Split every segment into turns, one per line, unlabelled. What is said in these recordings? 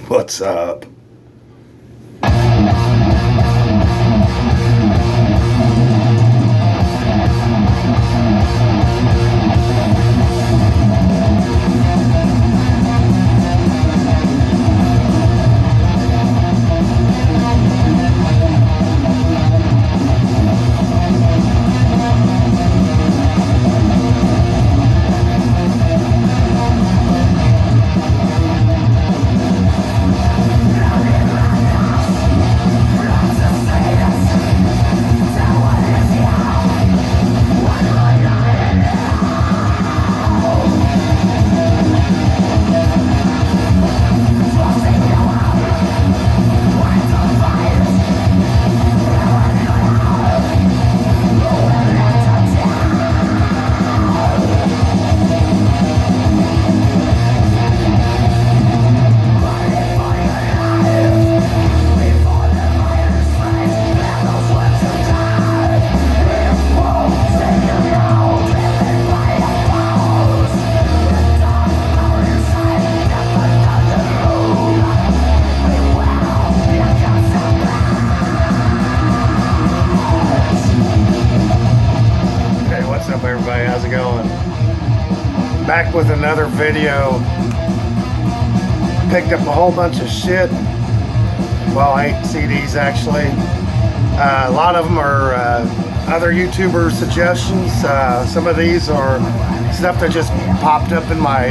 What's up? Everybody, how's it going? Back with another video. Picked up a whole bunch of shit. Well, 8 CDs actually. A lot of them are other YouTuber suggestions. Some of these are stuff that just popped up in my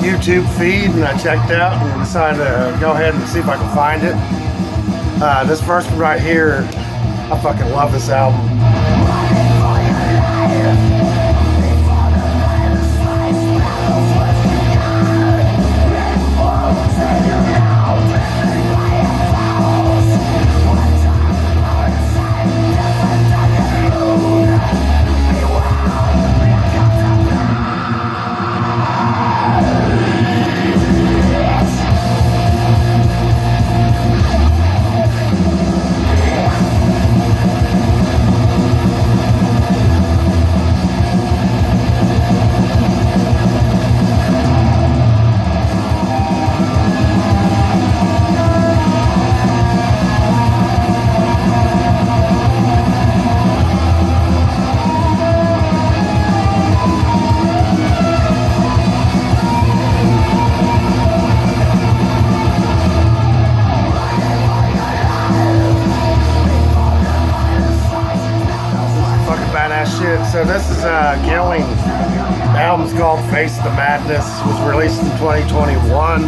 YouTube feed and I checked out and decided to go ahead and see if I can find it. This first one right here, I fucking love this album. Shit. So this is Killing. The album's called Face the Madness. It was released in 2021.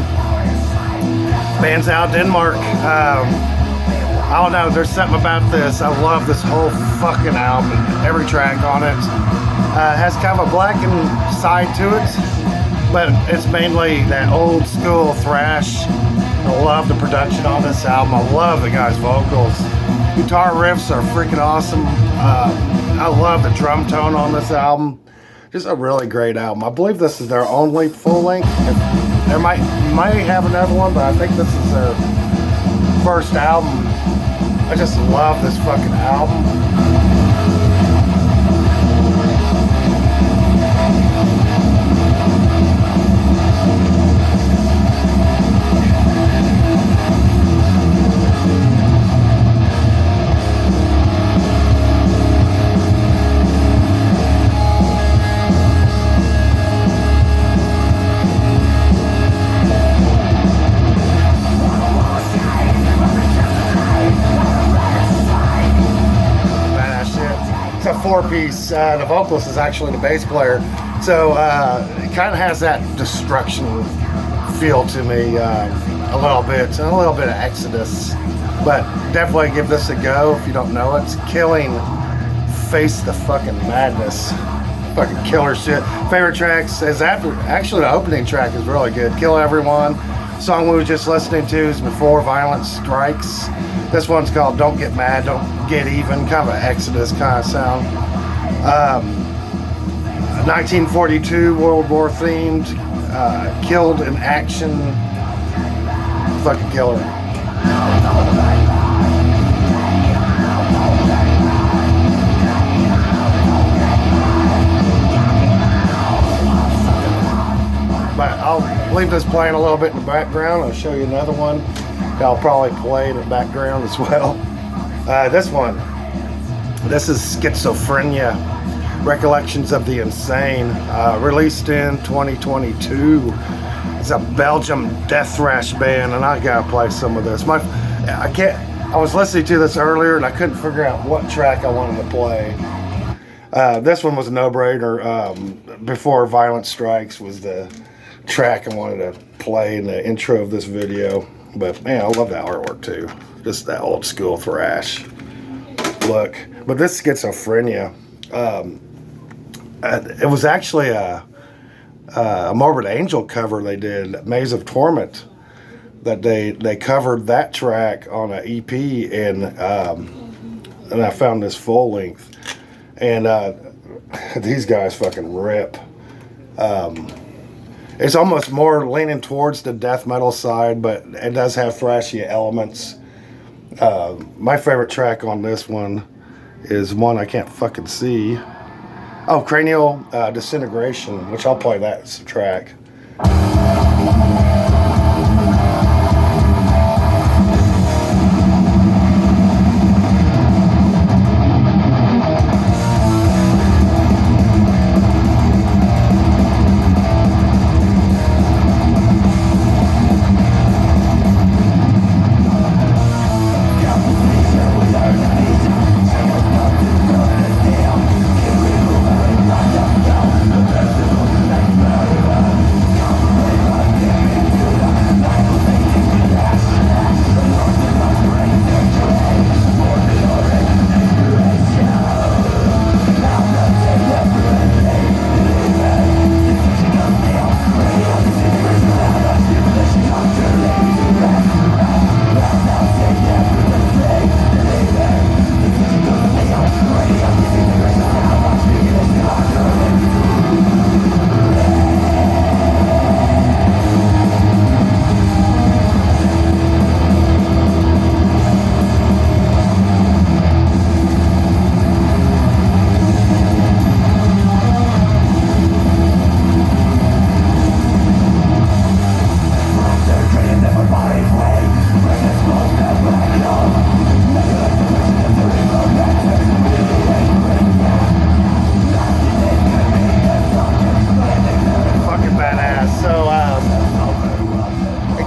Band's out of Denmark. I don't know, there's something about this. I love this whole fucking album. Every track on it. Has kind of a blackened side to it, but it's mainly that old school thrash. I love the production on this album. I love the guy's vocals. Guitar riffs are freaking awesome. I love the drum tone on this album. Just a really great album. I believe this is their only full length. There might have another one, but I think this is their first album. I just love this fucking album. A 4-piece. The vocalist is actually the bass player, so it kind of has that Destruction feel to me, a little bit of Exodus, but definitely give this a go if you don't know it. It's Killing, Face the fucking Madness. Fucking killer shit. Favorite tracks is actually the opening track is really good. Kill Everyone. Song we were just listening to is Before Violence Strikes. This one's called Don't Get Mad, Don't Get Even. Kind of an Exodus kind of sound. 1942 World War themed. Killed in Action. Fucking killer. But leave this playing a little bit in the background. I'll show you another one that I'll probably play in the background as well. This one, this is Schizophrenia, Recollections of the Insane, released in 2022. It's a Belgium death thrash band, and I gotta play some of this. I was listening to this earlier, and I couldn't figure out what track I wanted to play. This one was a no-brainer. Before Violent Strikes was the track I wanted to play in the intro of this video. But man, I love that artwork too. Just that old school thrash look. But this Schizophrenia, it was actually a Morbid Angel cover they did, Maze of Torment, that they covered that track on an EP, and I found this full length, and these guys fucking rip. It's almost more leaning towards the death metal side, but it does have thrashy elements. My favorite track on this one is one I can't fucking see. Oh, Cranial Disintegration, which I'll play that as a track.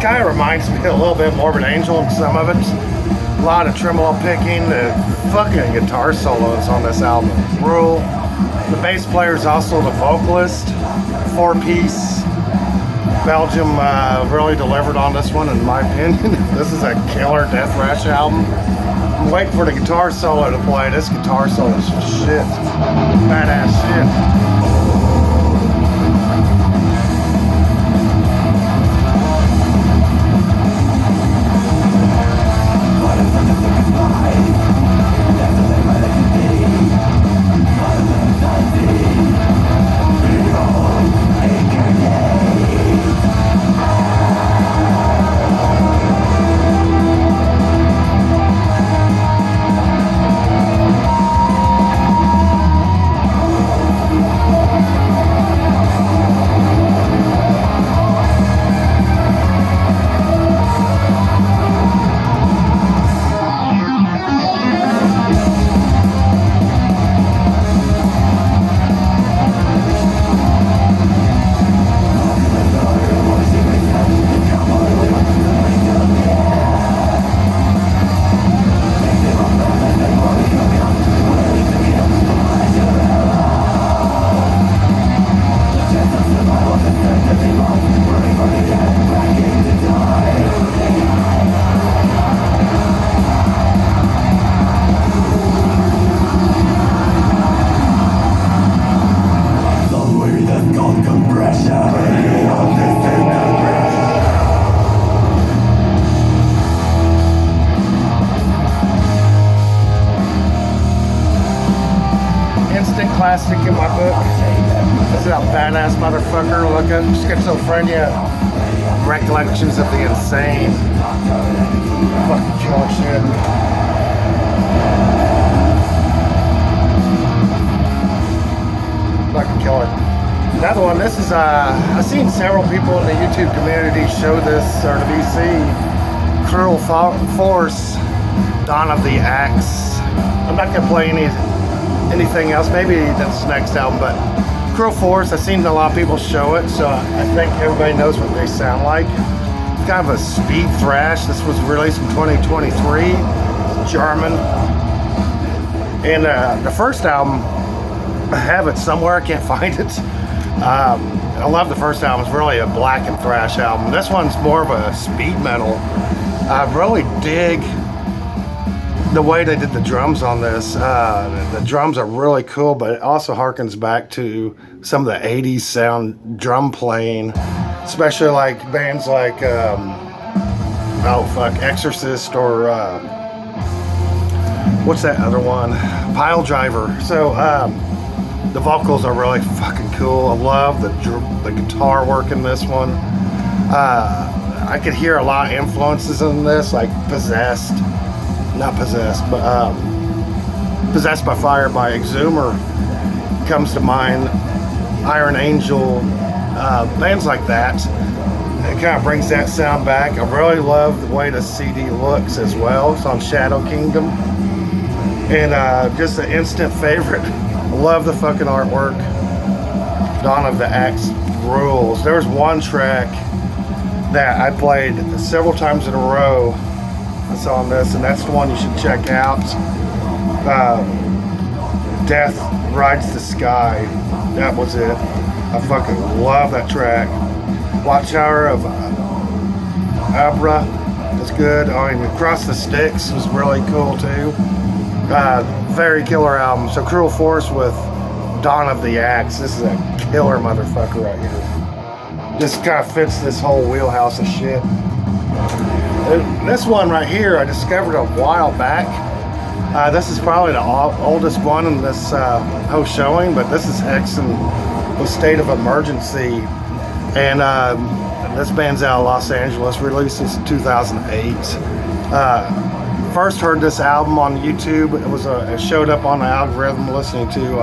Kind of reminds me a little bit of Morbid Angel in some of it. A lot of tremolo picking. The fucking guitar solos on this album rule. The bass player is also the vocalist. 4-piece. Belgium really delivered on this one, in my opinion. This is a killer death thrash album. I'm waiting for the guitar solo to play. This guitar solo is shit. Badass shit. Classic in my book. This is a badass motherfucker. Look at Schizophrenia, Recollections of the Insane. Fucking killer shit. Fucking killer. Another one, this is, I've seen several people in the YouTube community show this, or the VC, Cruel Force, Dawn of the Axe. I'm not going to play anything else, maybe that's next album, but Cruel Force, I've seen a lot of people show it, so I think everybody knows what they sound like. It's kind of a speed thrash. This was released in 2023, German. And the first album, I have it somewhere, I can't find it. I love the first album. It's really a black and thrash album. This one's more of a speed metal. I really dig the way they did the drums on this. The drums are really cool, but it also harkens back to some of the 80s sound drum playing, especially like bands like Exorcist, or what's that other one? Pile Driver. So the vocals are really fucking cool. I love the guitar work in this one. I could hear a lot of influences in this, like Possessed by Fire by Exhumer comes to mind. Iron Angel, bands like that. It kind of brings that sound back. I really love the way the CD looks as well. It's on Shadow Kingdom, and just an instant favorite. Love the fucking artwork. Dawn of the Axe rules. There was one track that I played several times in a row that's on this, and that's the one you should check out. Death Rides the Sky. That was it. I fucking love that track. Watchtower of Abra was good. I mean, Across the Sticks was really cool too. Very killer album. So Cruel Force with Dawn of the Axe. This is a killer motherfucker right here. Just kind of fits this whole wheelhouse of shit. This one right here I discovered a while back. This is probably the oldest one in this whole showing, but this is Hexen with State of Emergency. And this band's out of Los Angeles, released in 2008. First heard this album on YouTube. It showed up on the algorithm listening to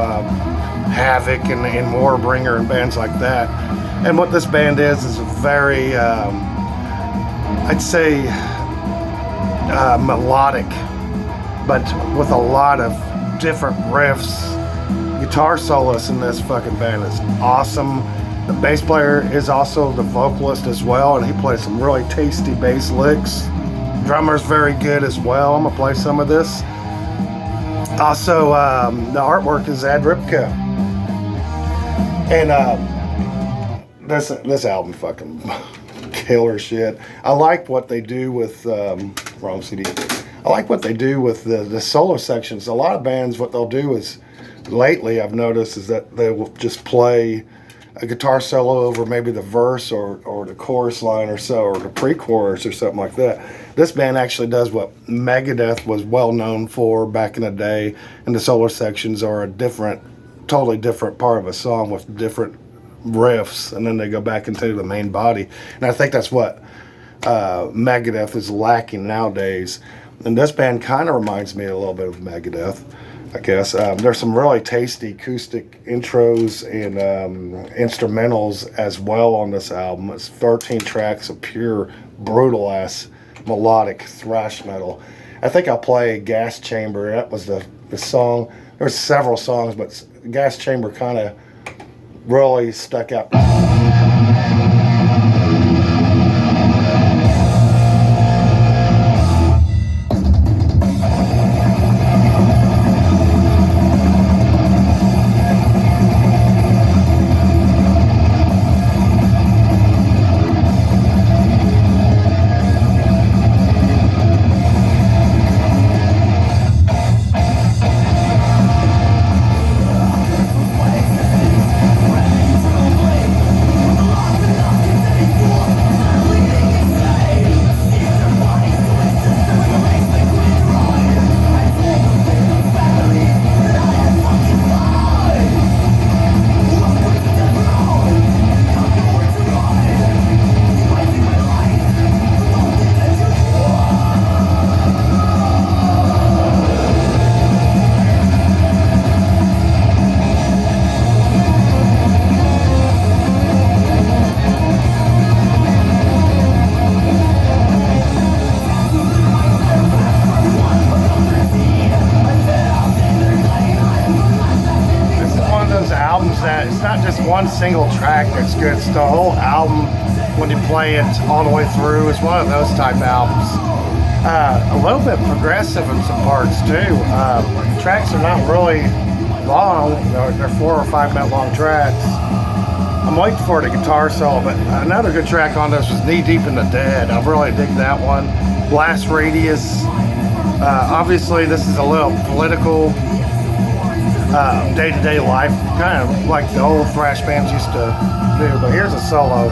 Havoc and Warbringer and bands like that. And what this band is a very, I'd say, melodic, but with a lot of different riffs. Guitar solos in this fucking band is awesome. The bass player is also the vocalist as well, and he plays some really tasty bass licks. Drummer's very good as well. I'm gonna play some of this. Also, the artwork is Ad Ripka, and this album fucking killer shit. I like what they do with wrong CD. I like what they do with the solo sections. A lot of bands, what they'll do is, lately I've noticed, is that they will just play a guitar solo over maybe the verse or the chorus line or so, or the pre-chorus or something like that. This band actually does what Megadeth was well known for back in the day, and the solo sections are a totally different part of a song with different riffs, and then they go back into the main body. And I think that's what Megadeth is lacking nowadays. And this band kind of reminds me a little bit of Megadeth, I guess. There's some really tasty acoustic intros and instrumentals as well on this album. It's 13 tracks of pure, brutal-ass melodic thrash metal. I think I'll play Gas Chamber. That was the song. There's several songs, but Gas Chamber kind of really stuck out. single track that's good. It's the whole album when you play it all the way through. It's one of those type albums. A little bit progressive in some parts too. Tracks are not really long. They're 4 or 5 minute long tracks. I'm waiting for the guitar solo, but another good track on this was Knee Deep in the Dead. I really dig that one. Blast Radius. Obviously, this is a little political, day-to-day life, kind of like the old thrash bands used to do. But here's a solo.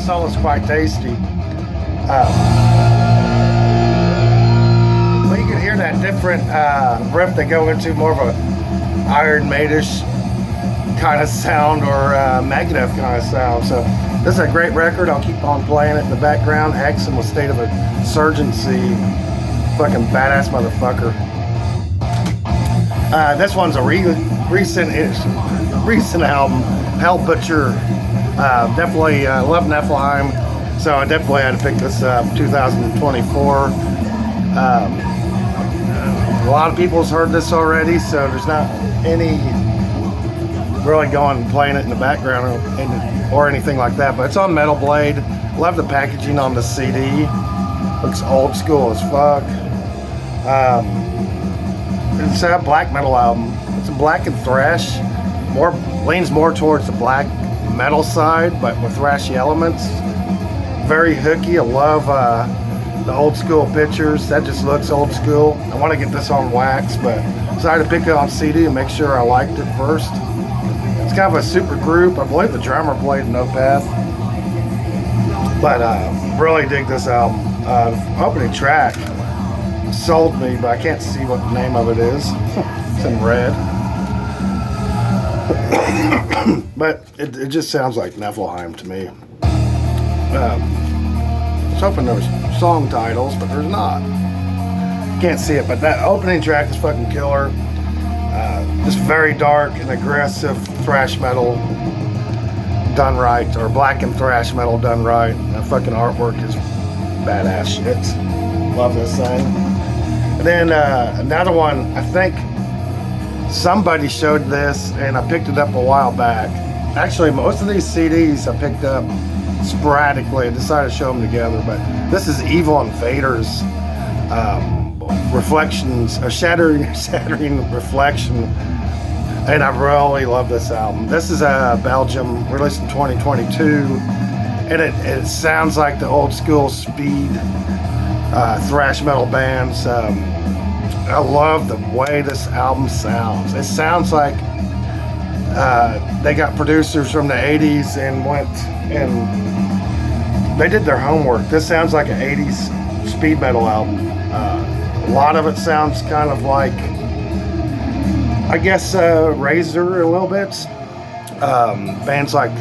Solo's quite tasty. Well, you can hear that different riff they go into, more of a Iron Maiden-ish kind of sound, or Megadeth kind of sound. So this is a great record. I'll keep on playing it in the background. Axum with State of Insurgency. Fucking badass motherfucker. This one's a recent album, Hell Butcher. Definitely love Nephilim, so I definitely had to pick this up. 2024. A lot of people's heard this already, so there's not any really going and playing it in the background or anything like that. But it's on Metal Blade. Love the packaging on the CD. Looks old school as fuck. It's a black metal album. It's a black and thrash. Leans more towards the black metal side, but with thrashy elements. Very hooky. I love the old school pictures. That just looks old school. I want to get this on wax, but decided to pick it on CD and make sure I liked it first. It's kind of a super group. I believe the drummer played No Path, but really dig this album. Opening track sold me, but I can't see what the name of it is. It's in red. But it just sounds like Nephilim to me. I was hoping there was song titles, but there's not. Can't see it, but that opening track is fucking killer. Just very dark and aggressive thrash metal done right, or black and thrash metal done right. That fucking artwork is badass shit. Love this thing. And then another one, I think somebody showed this, and I picked it up a while back. Actually, most of these CDs I picked up sporadically. I decided to show them together, but this is Evil Invaders, Reflections, a shattering reflection, and I really love this album. This is Belgium, released in 2022, and it sounds like the old school speed thrash metal bands. I love the way this album sounds. It sounds like they got producers from the 80s and went and they did their homework. This sounds like an 80s speed metal album. A lot of it sounds kind of like, I guess, Razor a little bit. Bands like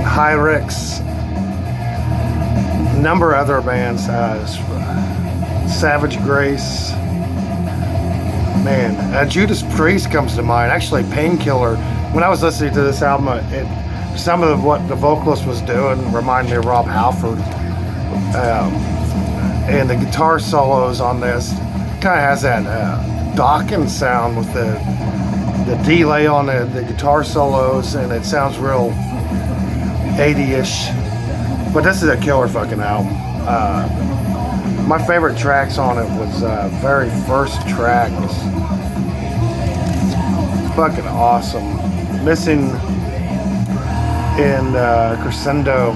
Hyrex, a number of other bands, Savage Grace, man, Judas Priest comes to mind. Actually, Painkiller. When I was listening to this album, some of what the vocalist was doing reminded me of Rob Halford. And the guitar solos on this kind of has that Dawkins sound with the delay on the guitar solos, and it sounds real 80-ish. But this is a killer fucking album. My favorite tracks on it was very first track was fucking awesome. Missing in Crescendo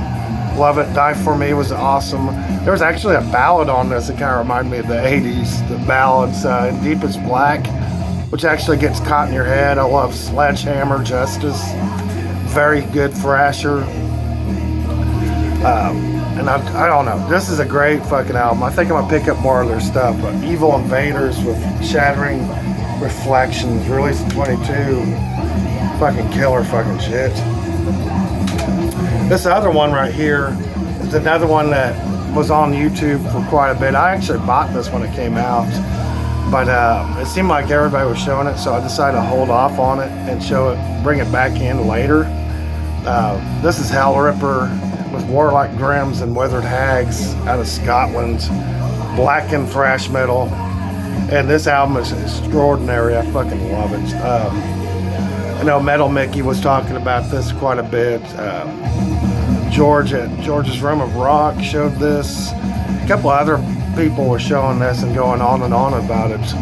Love It, Die For Me was awesome. There was actually a ballad on this that kind of reminded me of the 80s. The ballads, Deepest Black, which actually gets caught in your head. I love Sledgehammer, Justice. Very good thrasher. And I don't know. This is a great fucking album. I think I'm gonna pick up more of their stuff. But Evil Invaders with Shattering Reflections, released in 22. Fucking killer fucking shit. This other one right here is another one that was on YouTube for quite a bit. I actually bought this when it came out, but it seemed like everybody was showing it, so I decided to hold off on it and show it, bring it back in later. This is Hell Ripper with Warlike Grims and Withered Hags out of Scotland, black and thrash metal, and this album is extraordinary. I fucking love it. I know Metal Mickey was talking about this quite a bit. George at George's Room of Rock showed this. A couple other people were showing this and going on and on about it.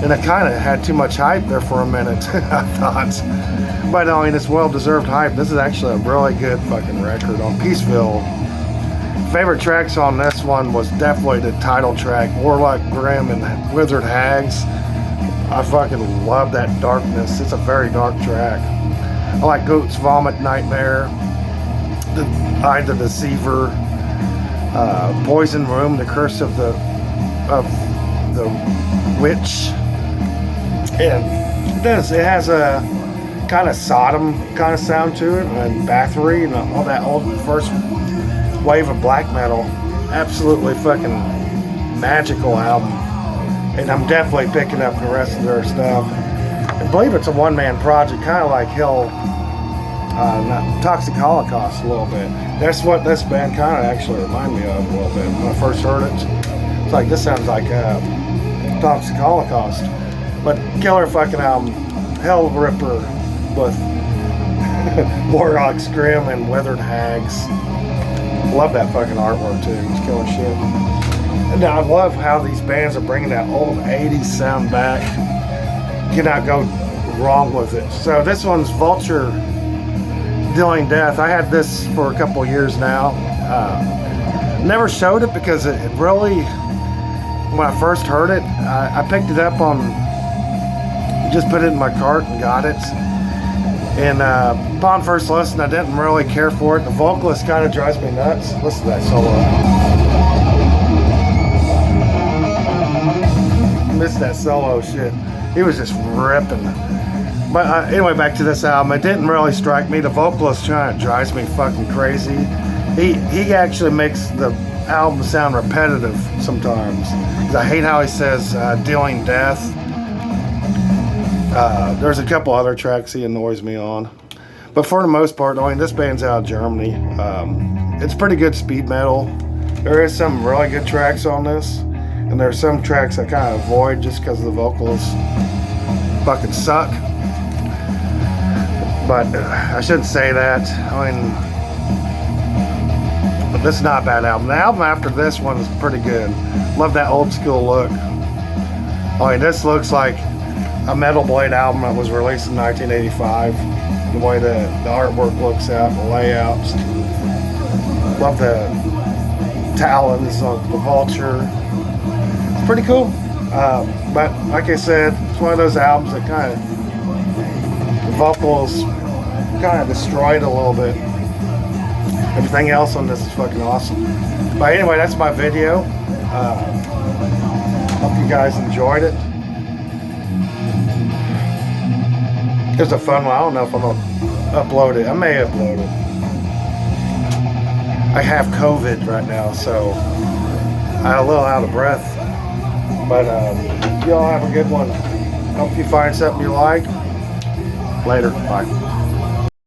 And it kind of had too much hype there for a minute, I thought. But I mean, it's well-deserved hype. This is actually a really good fucking record on Peaceville. Favorite tracks on this one was definitely the title track, Warlike Grim and Withered Hags. I fucking love that darkness. It's a very dark track. I like Goat's Vomit Nightmare, the Eye the Deceiver, Poison Room, The Curse of the Witch. And it has a kind of Sodom kind of sound to it, and Bathory and all that old first wave of black metal. Absolutely fucking magical album. And I'm definitely picking up the rest of their stuff. I believe it's a one-man project, kind of like Toxic Holocaust a little bit. That's what this band kind of actually reminded me of a little bit when I first heard it. It's like, this sounds like Toxic Holocaust. But killer fucking album, Hell Ripper with Warlike Grim and Withered Hags. Love that fucking artwork too. It's killer shit. And I love how these bands are bringing that old 80s sound back. Cannot go wrong with it. So this one's Vulture Dealing Death. I had this for a couple years now. Never showed it because it really, when I first heard it, I picked it up on, just put it in my cart and got it. And upon first listen, I didn't really care for it. The vocalist kind of drives me nuts. Listen to that solo. Missed that solo shit. He was just ripping. But anyway, back to this album. It didn't really strike me. The vocalist kind of drives me fucking crazy. He actually makes the album sound repetitive sometimes. I hate how he says dealing death. There's a couple other tracks he annoys me on. But for the most part, I mean, this band's out of Germany. It's pretty good speed metal. There is some really good tracks on this. And there's some tracks I kind of avoid just because the vocals fucking suck. But I shouldn't say that. I mean, but this is not a bad album. The album after this one is pretty good. Love that old school look. I mean, this looks like a Metal Blade album that was released in 1985. The way the artwork looks out, the layouts. Love the talons of the vulture. It's pretty cool. But like I said, it's one of those albums that kind of, the vocals kind of destroyed a little bit. Everything else on this is fucking awesome. But anyway, that's my video. Hope you guys enjoyed it. It was a fun one. I don't know if I'm gonna upload it. I may upload it. I have COVID right now, so I'm a little out of breath. But y'all have a good one. Hope you find something you like. Later. Bye.